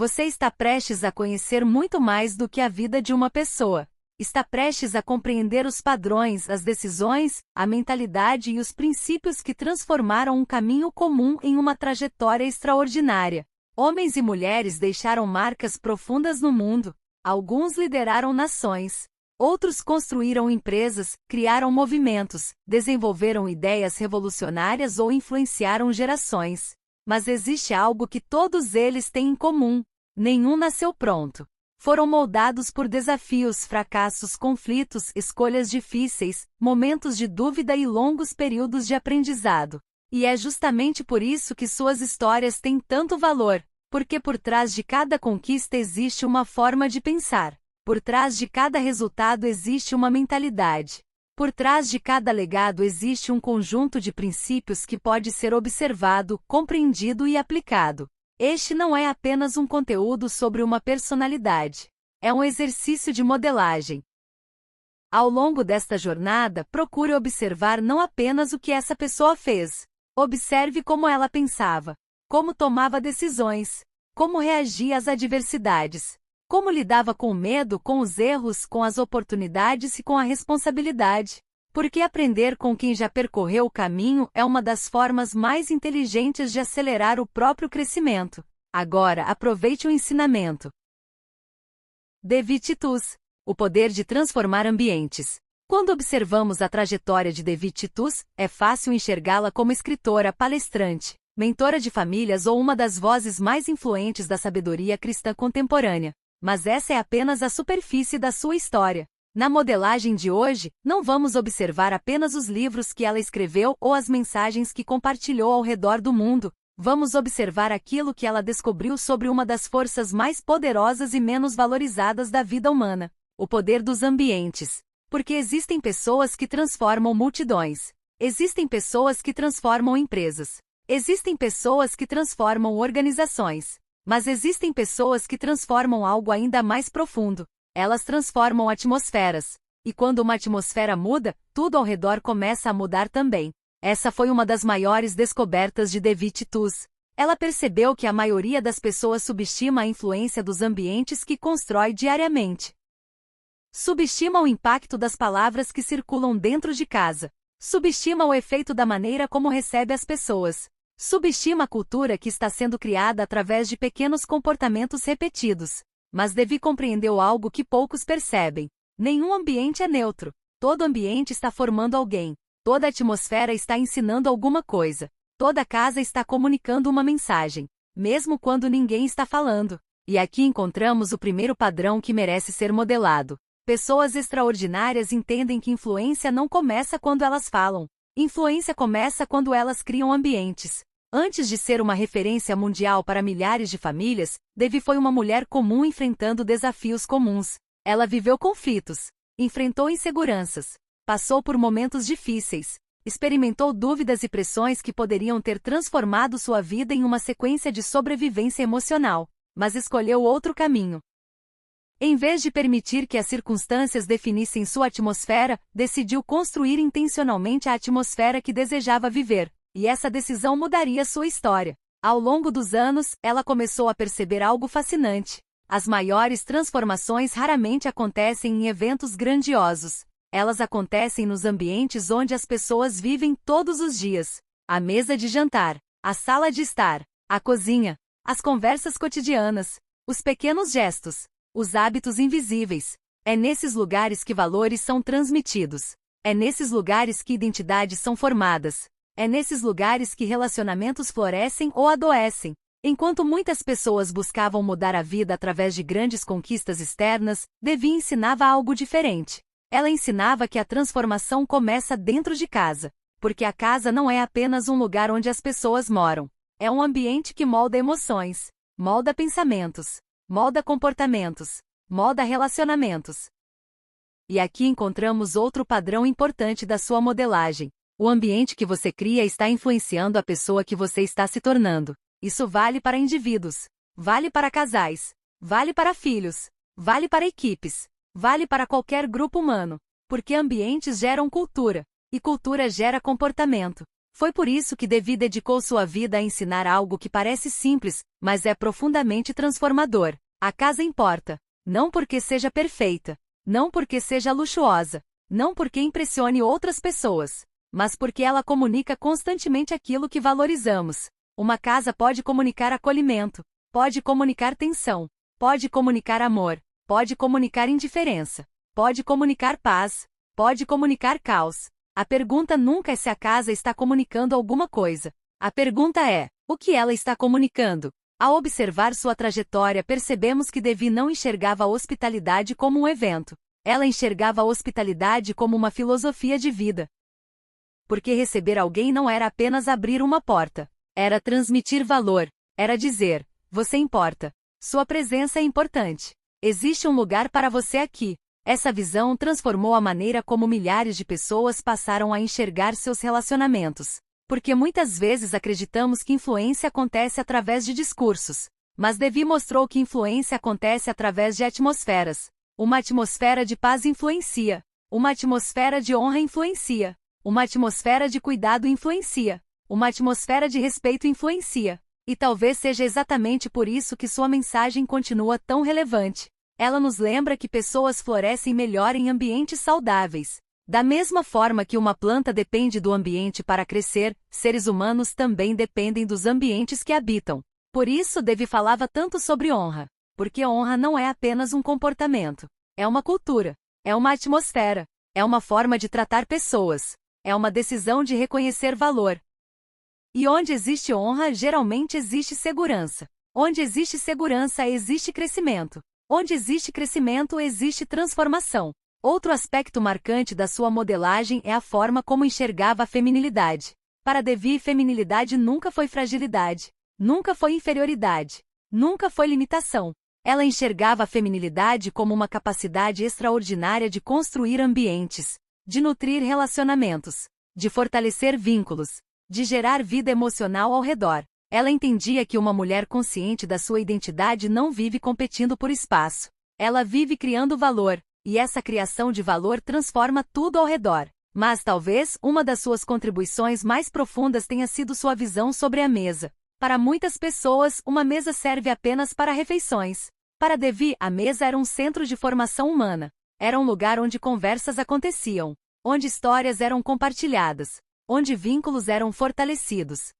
Você está prestes a conhecer muito mais do que a vida de uma pessoa. Está prestes a compreender os padrões, as decisões, a mentalidade e os princípios que transformaram um caminho comum em uma trajetória extraordinária. Homens e mulheres deixaram marcas profundas no mundo. Alguns lideraram nações. Outros construíram empresas, criaram movimentos, desenvolveram ideias revolucionárias ou influenciaram gerações. Mas existe algo que todos eles têm em comum: nenhum nasceu pronto. Foram moldados por desafios, fracassos, conflitos, escolhas difíceis, momentos de dúvida e longos períodos de aprendizado. E é justamente por isso que suas histórias têm tanto valor, porque por trás de cada conquista existe uma forma de pensar. Por trás de cada resultado existe uma mentalidade. Por trás de cada legado existe um conjunto de princípios que pode ser observado, compreendido e aplicado. Este não é apenas um conteúdo sobre uma personalidade. É um exercício de modelagem. Ao longo desta jornada, procure observar não apenas o que essa pessoa fez. Observe como ela pensava, como tomava decisões, como reagia às adversidades, como lidava com o medo, com os erros, com as oportunidades e com a responsabilidade. Porque aprender com quem já percorreu o caminho é uma das formas mais inteligentes de acelerar o próprio crescimento. Agora, aproveite o ensinamento. Devi Titus. O poder de transformar ambientes. Quando observamos a trajetória de Devi Titus, é fácil enxergá-la como escritora, palestrante, mentora de famílias ou uma das vozes mais influentes da sabedoria cristã contemporânea. Mas essa é apenas a superfície da sua história. Na modelagem de hoje, não vamos observar apenas os livros que ela escreveu ou as mensagens que compartilhou ao redor do mundo. Vamos observar aquilo que ela descobriu sobre uma das forças mais poderosas e menos valorizadas da vida humana: o poder dos ambientes. Porque existem pessoas que transformam multidões. Existem pessoas que transformam empresas. Existem pessoas que transformam organizações. Mas existem pessoas que transformam algo ainda mais profundo. Elas transformam atmosferas. E quando uma atmosfera muda, tudo ao redor começa a mudar também. Essa foi uma das maiores descobertas de Devi Titus. Ela percebeu que a maioria das pessoas subestima a influência dos ambientes que constrói diariamente. Subestima o impacto das palavras que circulam dentro de casa. Subestima o efeito da maneira como recebe as pessoas. Subestima a cultura que está sendo criada através de pequenos comportamentos repetidos. Mas Devi compreendeu algo que poucos percebem. Nenhum ambiente é neutro. Todo ambiente está formando alguém. Toda atmosfera está ensinando alguma coisa. Toda casa está comunicando uma mensagem, mesmo quando ninguém está falando. E aqui encontramos o primeiro padrão que merece ser modelado. Pessoas extraordinárias entendem que influência não começa quando elas falam. Influência começa quando elas criam ambientes. Antes de ser uma referência mundial para milhares de famílias, Devi foi uma mulher comum enfrentando desafios comuns. Ela viveu conflitos, enfrentou inseguranças, passou por momentos difíceis, experimentou dúvidas e pressões que poderiam ter transformado sua vida em uma sequência de sobrevivência emocional, mas escolheu outro caminho. Em vez de permitir que as circunstâncias definissem sua atmosfera, decidiu construir intencionalmente a atmosfera que desejava viver. E essa decisão mudaria sua história. Ao longo dos anos, ela começou a perceber algo fascinante. As maiores transformações raramente acontecem em eventos grandiosos. Elas acontecem nos ambientes onde as pessoas vivem todos os dias. A mesa de jantar, a sala de estar, a cozinha, as conversas cotidianas, os pequenos gestos, os hábitos invisíveis. É nesses lugares que valores são transmitidos. É nesses lugares que identidades são formadas. É nesses lugares que relacionamentos florescem ou adoecem. Enquanto muitas pessoas buscavam mudar a vida através de grandes conquistas externas, Devi ensinava algo diferente. Ela ensinava que a transformação começa dentro de casa. Porque a casa não é apenas um lugar onde as pessoas moram. É um ambiente que molda emoções, molda pensamentos, molda comportamentos, molda relacionamentos. E aqui encontramos outro padrão importante da sua modelagem. O ambiente que você cria está influenciando a pessoa que você está se tornando. Isso vale para indivíduos, vale para casais, vale para filhos, vale para equipes, vale para qualquer grupo humano. Porque ambientes geram cultura, e cultura gera comportamento. Foi por isso que Devi dedicou sua vida a ensinar algo que parece simples, mas é profundamente transformador. A casa importa. Não porque seja perfeita. Não porque seja luxuosa. Não porque impressione outras pessoas. Mas porque ela comunica constantemente aquilo que valorizamos. Uma casa pode comunicar acolhimento. Pode comunicar tensão. Pode comunicar amor. Pode comunicar indiferença. Pode comunicar paz. Pode comunicar caos. A pergunta nunca é se a casa está comunicando alguma coisa. A pergunta é, o que ela está comunicando? Ao observar sua trajetória, percebemos que Devi não enxergava a hospitalidade como um evento. Ela enxergava a hospitalidade como uma filosofia de vida. Porque receber alguém não era apenas abrir uma porta. Era transmitir valor. Era dizer, você importa. Sua presença é importante. Existe um lugar para você aqui. Essa visão transformou a maneira como milhares de pessoas passaram a enxergar seus relacionamentos. Porque muitas vezes acreditamos que influência acontece através de discursos. Mas Devi mostrou que influência acontece através de atmosferas. Uma atmosfera de paz influencia. Uma atmosfera de honra influencia. Uma atmosfera de cuidado influencia. Uma atmosfera de respeito influencia. E talvez seja exatamente por isso que sua mensagem continua tão relevante. Ela nos lembra que pessoas florescem melhor em ambientes saudáveis. Da mesma forma que uma planta depende do ambiente para crescer, seres humanos também dependem dos ambientes que habitam. Por isso Devi falava tanto sobre honra. Porque honra não é apenas um comportamento. É uma cultura. É uma atmosfera. É uma forma de tratar pessoas. É uma decisão de reconhecer valor. E onde existe honra, geralmente existe segurança. Onde existe segurança, existe crescimento. Onde existe crescimento, existe transformação. Outro aspecto marcante da sua modelagem é a forma como enxergava a feminilidade. Para Devi, feminilidade nunca foi fragilidade. Nunca foi inferioridade. Nunca foi limitação. Ela enxergava a feminilidade como uma capacidade extraordinária de construir ambientes, de nutrir relacionamentos, de fortalecer vínculos, de gerar vida emocional ao redor. Ela entendia que uma mulher consciente da sua identidade não vive competindo por espaço. Ela vive criando valor, e essa criação de valor transforma tudo ao redor. Mas talvez uma das suas contribuições mais profundas tenha sido sua visão sobre a mesa. Para muitas pessoas, uma mesa serve apenas para refeições. Para Devi, a mesa era um centro de formação humana. Era um lugar onde conversas aconteciam, onde histórias eram compartilhadas, onde vínculos eram fortalecidos,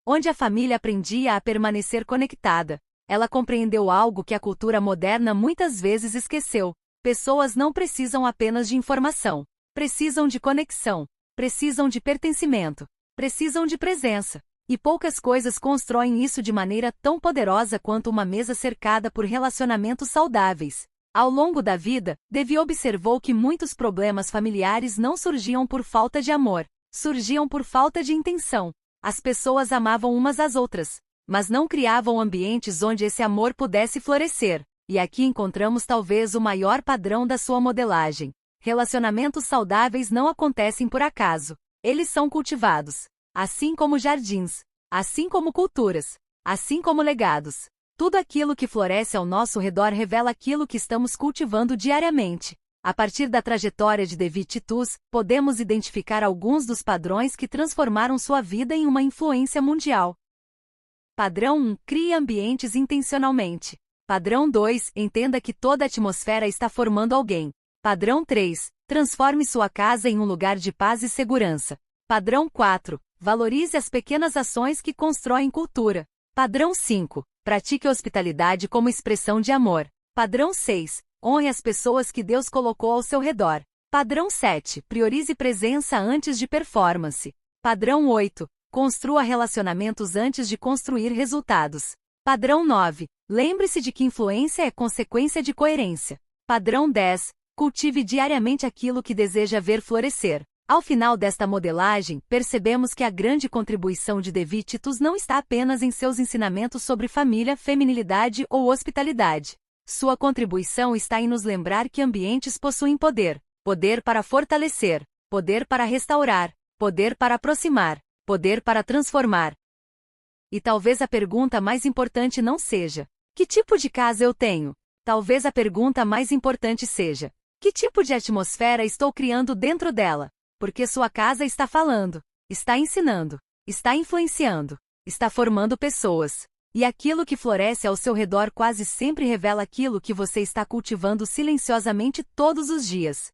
onde a família aprendia a permanecer conectada. Ela compreendeu algo que a cultura moderna muitas vezes esqueceu. Pessoas não precisam apenas de informação. Precisam de conexão. Precisam de pertencimento. Precisam de presença. E poucas coisas constroem isso de maneira tão poderosa quanto uma mesa cercada por relacionamentos saudáveis. Ao longo da vida, Devi observou que muitos problemas familiares não surgiam por falta de amor. Surgiam por falta de intenção. As pessoas amavam umas às outras, mas não criavam ambientes onde esse amor pudesse florescer. E aqui encontramos talvez o maior padrão da sua modelagem. Relacionamentos saudáveis não acontecem por acaso. Eles são cultivados. Assim como jardins. Assim como culturas. Assim como legados. Tudo aquilo que floresce ao nosso redor revela aquilo que estamos cultivando diariamente. A partir da trajetória de Devi Titus, podemos identificar alguns dos padrões que transformaram sua vida em uma influência mundial. Padrão 1. Crie ambientes intencionalmente. Padrão 2. Entenda que toda atmosfera está formando alguém. Padrão 3. Transforme sua casa em um lugar de paz e segurança. Padrão 4. Valorize as pequenas ações que constroem cultura. Padrão 5. Pratique hospitalidade como expressão de amor. Padrão 6. Honre as pessoas que Deus colocou ao seu redor. Padrão 7. Priorize presença antes de performance. Padrão 8. Construa relacionamentos antes de construir resultados. Padrão 9. Lembre-se de que influência é consequência de coerência. Padrão 10. Cultive diariamente aquilo que deseja ver florescer. Ao final desta modelagem, percebemos que a grande contribuição de Devi Titus não está apenas em seus ensinamentos sobre família, feminilidade ou hospitalidade. Sua contribuição está em nos lembrar que ambientes possuem poder. Poder para fortalecer, poder para restaurar, poder para aproximar, poder para transformar. E talvez a pergunta mais importante não seja: que tipo de casa eu tenho? Talvez a pergunta mais importante seja: que tipo de atmosfera estou criando dentro dela? Porque sua casa está falando. está ensinando, está influenciando, está formando pessoas. E aquilo que floresce ao seu redor quase sempre revela aquilo que você está cultivando silenciosamente todos os dias.